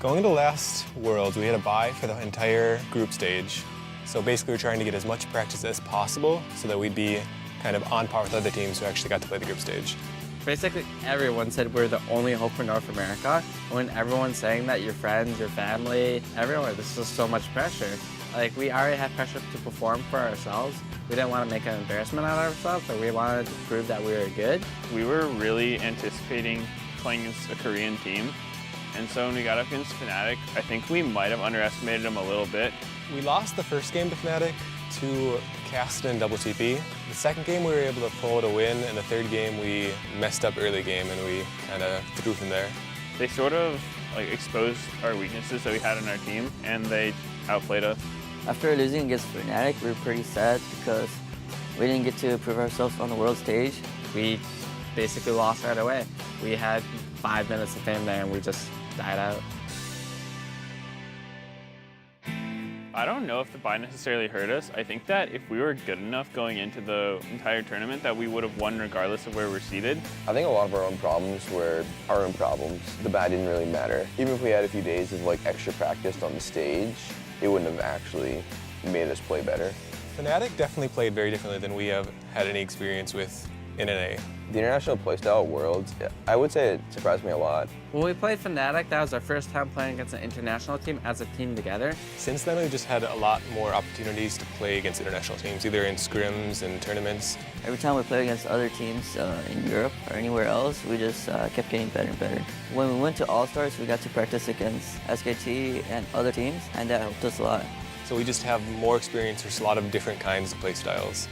Going into last Worlds, we had a bye for the entire group stage. So basically we're trying to get as much practice as possible so that we'd be kind of on par with other teams who actually got to play the group stage. Basically everyone said we're the only hope for North America. When everyone's saying that, your friends, your family, everyone, this is so much pressure. Like, we already had pressure to perform for ourselves. We didn't want to make an embarrassment out of ourselves, but we wanted to prove that we were good. We were really anticipating playing against a Korean team. And so when we got up against Fnatic, I think we might have underestimated them a little bit. We lost the first game to Fnatic to Cast and Double TP. The second game we were able to pull out a win, and the third game we messed up early game and we kind of threw from there. They sort of exposed our weaknesses that we had in our team, and they outplayed us. After losing against Fnatic, we were pretty sad because we didn't get to prove ourselves on the world stage. We basically lost right away. We had 5 minutes of fame there and we just died out. I don't know if the bye necessarily hurt us. I think that if we were good enough going into the entire tournament that we would have won regardless of where we're seated. I think a lot of our own problems were our own problems. The bye didn't really matter. Even if we had a few days of extra practice on the stage, it wouldn't have actually made us play better. Fnatic definitely played very differently than we have had any experience with in NA. The international playstyle at Worlds, I would say it surprised me a lot. When we played Fnatic, that was our first time playing against an international team as a team together. Since then, we've just had a lot more opportunities to play against international teams, either in scrims and tournaments. Every time we played against other teams in Europe or anywhere else, we just kept getting better and better. When we went to All-Stars, we got to practice against SKT and other teams, and that helped us a lot. So we just have more experience with a lot of different kinds of play styles.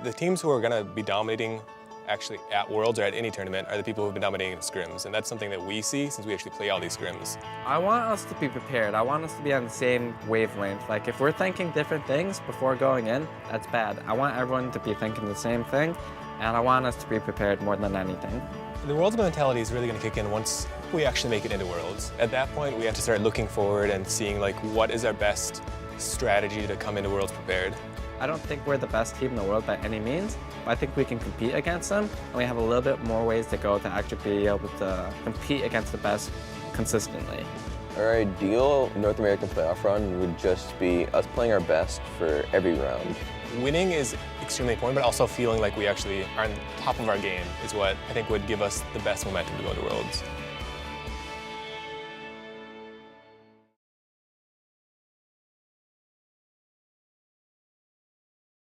The teams who are going to be dominating actually at Worlds or at any tournament are the people who have been dominating in scrims, and that's something that we see since we actually play all these scrims. I want us to be prepared. I want us to be on the same wavelength. Like, if we're thinking different things before going in, that's bad. I want everyone to be thinking the same thing, and I want us to be prepared more than anything. The Worlds mentality is really going to kick in once we actually make it into Worlds. At that point, we have to start looking forward and seeing what is our best strategy to come into Worlds prepared. I don't think we're the best team in the world by any means, but I think we can compete against them, and we have a little bit more ways to go to actually be able to compete against the best consistently. Our ideal North American playoff run would just be us playing our best for every round. Winning is extremely important, but also feeling like we actually are on top of our game is what I think would give us the best momentum to go to Worlds.